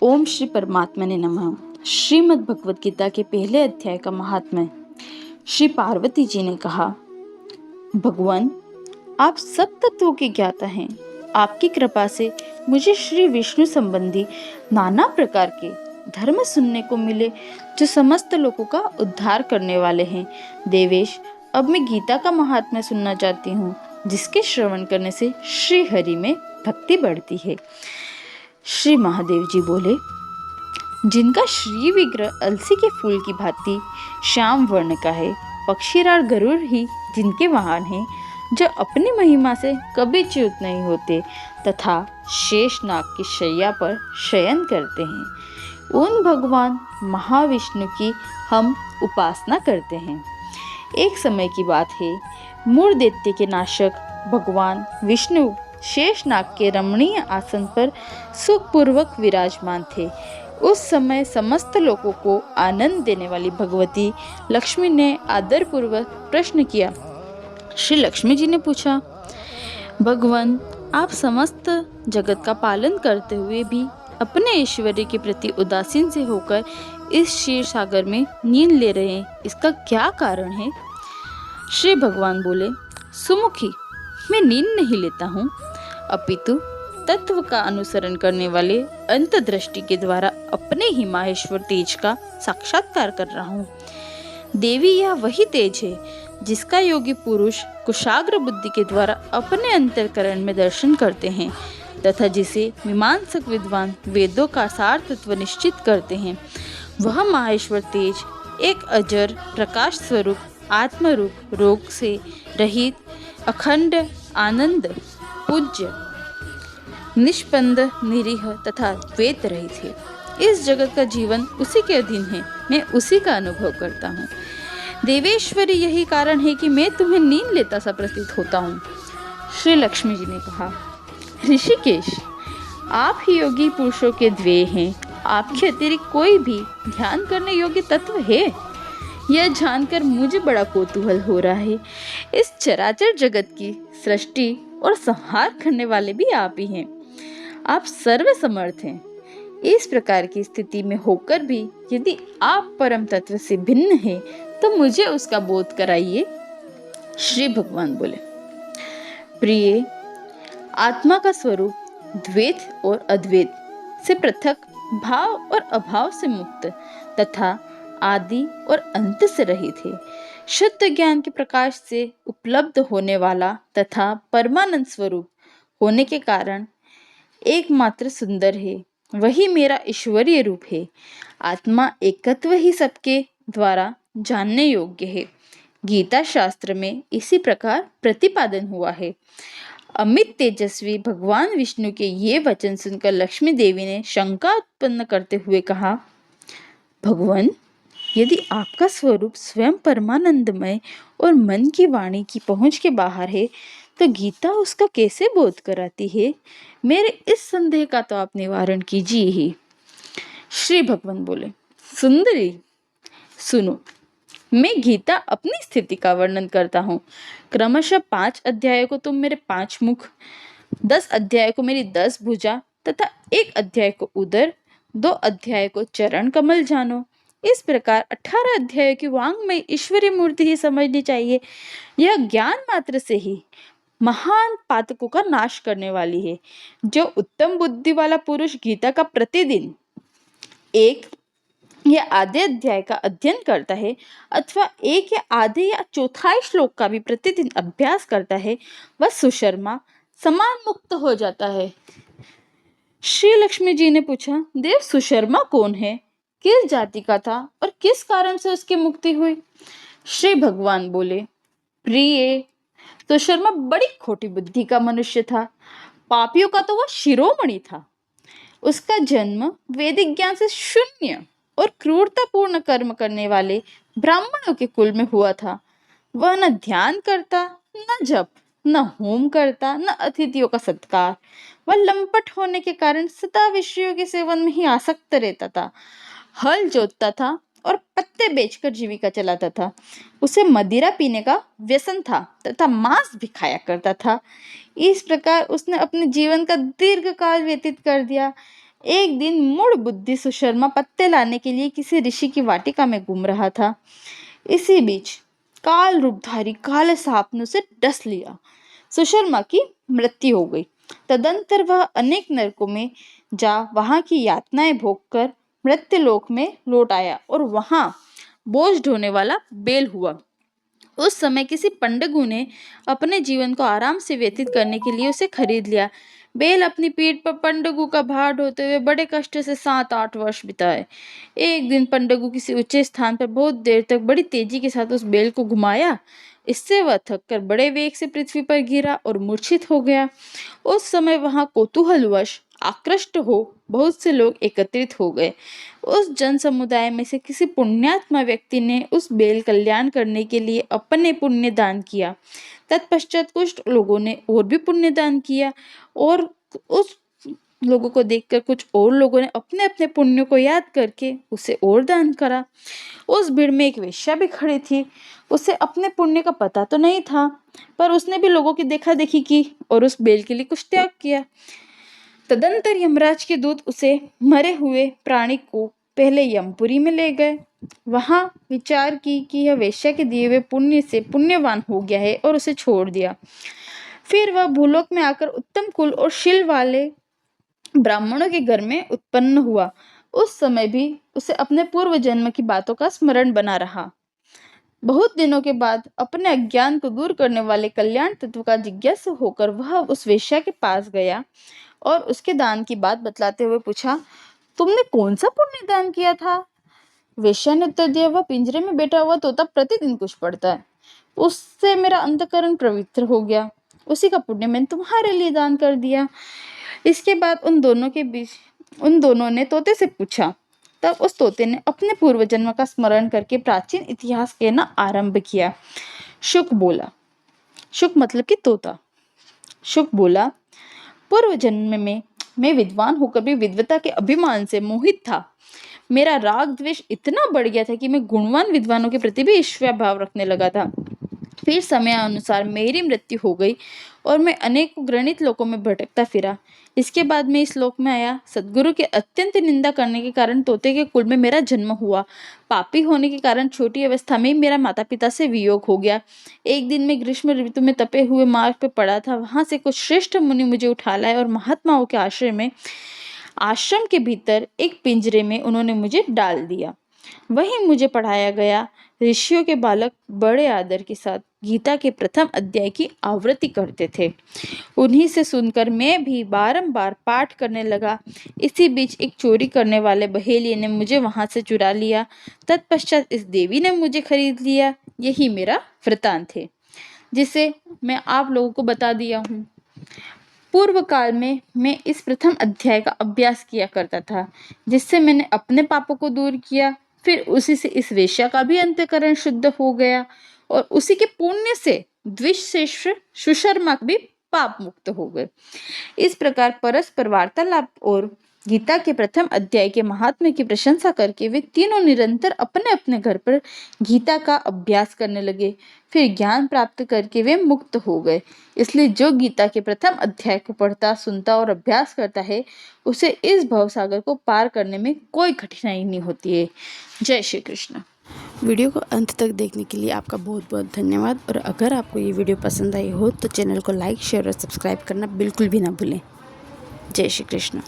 ओम श्री परमात्मा ने नमः। श्रीमद् भगवत गीता के पहले अध्याय का महात्म्य। श्री पार्वती जी ने कहा, भगवान, आप सब तत्वों के ज्ञाता हैं। आपकी कृपा से मुझे श्री विष्णु संबंधी नाना प्रकार के धर्म सुनने को मिले जो समस्त लोगों का उद्धार करने वाले हैं। देवेश, अब मैं गीता का महात्म्य सुनना चाहती हूँ, जिसके श्रवण करने से श्री हरि में भक्ति बढ़ती है। श्री महादेव जी बोले, जिनका श्री विग्रह अलसी के फूल की भांति श्याम वर्ण का है, पक्षीराज गरुड़ ही जिनके वाहन हैं, जो अपनी महिमा से कभी च्युत नहीं होते तथा शेषनाग की शैया पर शयन करते हैं, उन भगवान महाविष्णु की हम उपासना करते हैं। एक समय की बात है, मूढ़ दैत्य के नाशक भगवान विष्णु शेषनाग के रमणीय आसन पर सुखपूर्वक विराजमान थे। उस समय समस्त लोगों को आनंद देने वाली भगवती लक्ष्मी ने आदरपूर्वक प्रश्न किया। श्री लक्ष्मी जी ने पूछा, भगवान, आप समस्त जगत का पालन करते हुए भी अपने ऐश्वर्य के प्रति उदासीन से होकर इस क्षीर सागर में नींद ले रहे हैं, इसका क्या कारण है? श्री भगवान बोले, सुमुखी, मैं नींद नहीं लेता हूँ, अपितु तत्व का अनुसरण करने वाले अंतर्दृष्टि के द्वारा अपने ही माहेश्वर तेज का साक्षात्कार कर रहा हूँ। देवी, यह वही तेज है जिसका योगी पुरुष कुशाग्र बुद्धि के द्वारा अपने अंतःकरण में दर्शन करते हैं तथा जिसे मीमांसक विद्वान वेदों का सार तत्व निश्चित करते हैं। वह माहेश्वर तेज एक अजर प्रकाश स्वरूप आत्मरूप, रोग से रहित, अखंड, आनंद, पूज्य, निष्पंद, निरीह तथा द्वैत रहित है। इस जगत का जीवन उसी के अधीन है, मैं उसी का अनुभव करता हूँ। देवेश्वरी, यही कारण है कि मैं तुम्हें नींद लेता सा प्रतीत होता हूँ। श्री लक्ष्मी जी ने कहा, ऋषिकेश, आप ही योगी पुरुषों के द्वे हैं। आपके अतिरिक्त कोई भी ध्यान करने योग्य तत्व है? यह जानकर मुझे बड़ा कौतूहल हो रहा है। इस चराचर जगत की सृष्टि और संहार करने वाले भी आप ही हैं। आप सर्व समर्थ हैं। इस प्रकार की स्थिति में होकर भी यदि आप परम तत्व से भिन्न हैं, तो मुझे उसका बोध कराइए। श्री भगवान बोले, प्रिय, आत्मा का स्वरूप द्वैत और अद्वैत से पृथक, भाव और अभाव से मुक्त तथा आदि और अंत से रहित है। शुद्ध ज्ञान के प्रकाश से उपलब्ध होने वाला तथा परमानंद स्वरूप होने के कारण एकमात्र सुंदर है। वही मेरा ईश्वरीय रूप है। आत्मा एकत्व ही सबके द्वारा जानने योग्य है। गीता शास्त्र में इसी प्रकार प्रतिपादन हुआ है। अमित तेजस्वी भगवान विष्णु के ये वचन सुनकर लक्ष्मी देवी ने शंका उत्पन्न करते हुए कहा, भगवान, यदि आपका स्वरूप स्वयं परमानंदमय और मन की वाणी की पहुंच के बाहर है, तो गीता उसका कैसे बोध कराती है? मेरे इस संदेह का तो आप निवारण कीजिए ही। श्री भगवान बोले, सुंदरी, सुनो, मैं गीता अपनी स्थिति का वर्णन करता हूँ। क्रमशः 5 अध्यायों को तुम मेरे 5 मुख, 10 अध्याय को मेरी 10 भुजा तथा 1 अध्याय को उदर, 2 अध्याय को चरण कमल जानो। इस प्रकार 18 अध्यायों की वांग्मय ईश्वरीय मूर्ति ही समझनी चाहिए। यह ज्ञान मात्र से ही महान पातकों का नाश करने वाली है। जो उत्तम बुद्धि वाला पुरुष गीता का प्रतिदिन 1 या आधे अध्याय का अध्ययन करता है अथवा 1 या आधे या चौथाई श्लोक का भी प्रतिदिन अभ्यास करता है, वह सुशर्मा समान मुक्त हो जाता है। श्री लक्ष्मी जी ने पूछा, देव, सुशर्मा कौन है? किस जाति का था और किस कारण से उसकी मुक्ति हुई? श्री भगवान बोले, प्रिय, सुशर्मा बड़ी खोटी बुद्धि का मनुष्य था। पापियों का तो वह शिरोमणि था। उसका जन्म वैदिक ज्ञान से शून्य और क्रूरतापूर्ण कर्म करने वाले ब्राह्मणों के कुल में हुआ था। वह न ध्यान करता, न जप, न होम करता, न अतिथियों का सत्कार। वह लंपट होने के कारण सदा विषयों के सेवन में ही आसक्त रहता था। हल जोतता था और पत्ते बेचकर जीविका चलाता था। उसे मदिरा पीने का व्यसन था तथा मांस भी खाया करता था। इस प्रकार उसने अपने जीवन का दीर्घ काल व्यतीत कर दिया। एक दिन मूढ़ बुद्धि सुशर्मा पत्ते लाने के लिए किसी ऋषि की वाटिका में घूम रहा था। इसी बीच काल रूपधारी काले सांप ने उसे डस लिया। सुशर्मा की मृत्यु हो गई। तदंतर वह अनेक नरकों में जा वहां की यातनाएं भोगकर मृत्युलोक में लौट आया और वहां बोझ ढोने वाला बेल हुआ। उस समय किसी पंडगु ने अपने जीवन को आराम से व्यतीत करने के लिए उसे खरीद लिया। बेल अपनी पीठ पर पंडगु का भार ढोते हुए बड़े कष्ट से 7-8 वर्ष बिताए। एक दिन पंडगु किसी ऊंचे स्थान पर बहुत देर तक बड़ी तेजी के साथ उस बेल को घुमाया। इससे वह थककर बड़े वेग से पृथ्वी पर गिरा और मूर्छित हो गया। उस समय वहां कौतूहलवश आकृष्ट हो बहुत से लोग एकत्रित हो गए। उस जन समुदाय में से किसी पुण्यात्मा व्यक्ति ने उस बेल कल्याण करने के लिए अपने पुण्य दान किया। तत्पश्चात कुछ लोगों ने और भी पुण्य दान किया और उस लोगों को देखकर कुछ और लोगों ने अपने अपने पुण्य को याद करके उसे और दान करा। उस भीड़ में एक वेश्या भी खड़ी थी। उसे अपने पुण्य का पता तो नहीं था, पर उसने भी लोगों की देखा देखी की और उस बेल के लिए कुछ त्याग किया। तदंतर यमराज के दूत उसे मरे हुए प्राणी को पहले यमपुरी में ले गए। वहां विचार की कि यह वेश्या के दिए हुए पुण्य से पुण्यवान हो गया है और उसे छोड़ दिया। फिर वह भूलोक में आकर उत्तम कुल और शील वाले ब्राह्मणों के घर में उत्पन्न हुआ। उस समय भी उसे अपने पूर्व जन्म की बातों का स्मरण बना रहा। बहुत दिनों के बाद अपने अज्ञान को दूर करने वाले कल्याण तत्व का जिज्ञासु होकर वह उस वेश्या के पास गया और उसके दान की बात बतलाते हुए पूछा, तुमने कौन सा पुण्य दान किया था? वेश्या ने उत्तर दिया, वह पिंजरे में बैठा हुआ तोता प्रतिदिन कुछ पढ़ता है, उससे मेरा अंतकरण पवित्र हो गया, उसी का पुण्य मैंने तुम्हारे लिए दान कर दिया। इसके बाद उन दोनों ने तोते से पूछा। तब उस तोते ने अपने पूर्व जन्म का स्मरण करके प्राचीन इतिहास कहना आरंभ किया। शुक बोला, शुक मतलब कि तोता। शुक बोला, पूर्व जन्म में मैं विद्वान होकर भी विद्वता के अभिमान से मोहित था। मेरा राग द्वेष इतना बढ़ गया था कि मैं गुणवान विद्वानों के प्रति भी ईर्ष्या भाव रखने लगा था। फिर समय अनुसार मेरी मृत्यु हो गई और मैं अनेक गणित लोकों में भटकता फिरा। इसके बाद मैं इस लोक में आया। सद्गुरु के अत्यंत निंदा करने के कारण तोते के कुल में मेरा जन्म हुआ। पापी होने के कारण छोटी अवस्था में मेरा माता पिता से वियोग हो गया। एक दिन मैं ग्रीष्म ऋतु में तपे हुए मार्ग पे पड़ा था। वहां से कुछ श्रेष्ठ मुनि मुझे उठा लाए और महात्माओं के आश्रम के भीतर एक पिंजरे में उन्होंने मुझे डाल दिया। वहीं मुझे पढ़ाया गया। ऋषियों के बालक बड़े आदर के साथ गीता के प्रथम अध्याय की आवृत्ति करते थे। उन्हीं से सुनकर मैं भी बारंबार पाठ करने लगा। इसी बीच एक चोरी करने वाले बहेलिये ने मुझे वहां से चुरा लिया। तत्पश्चात इस देवी ने मुझे खरीद लिया। यही मेरा वृतांत है, जिसे मैं आप लोगों को बता दिया हूँ। पूर्व काल में मैं इस प्रथम अध्याय का अभ्यास किया करता था, जिससे मैंने अपने पापों को दूर किया। फिर उसी से इस वेश्या का भी अंतःकरण शुद्ध हो गया और उसी के पुण्य से द्विश्रेष्ठ सुशर्मा भी पाप मुक्त हो गए। इस प्रकार परस्पर वार्तालाप और गीता के प्रथम अध्याय के महात्म्य की प्रशंसा करके वे तीनों निरंतर अपने अपने घर पर गीता का अभ्यास करने लगे। फिर ज्ञान प्राप्त करके वे मुक्त हो गए। इसलिए जो गीता के प्रथम अध्याय को पढ़ता, सुनता और अभ्यास करता है, उसे इस भवसागर को पार करने में कोई कठिनाई नहीं होती है। जय श्री कृष्ण। वीडियो को अंत तक देखने के लिए आपका बहुत बहुत धन्यवाद। और अगर आपको ये वीडियो पसंद आई हो तो चैनल को लाइक, शेयर और सब्सक्राइब करना बिल्कुल भी ना भूलें। जय श्री कृष्ण।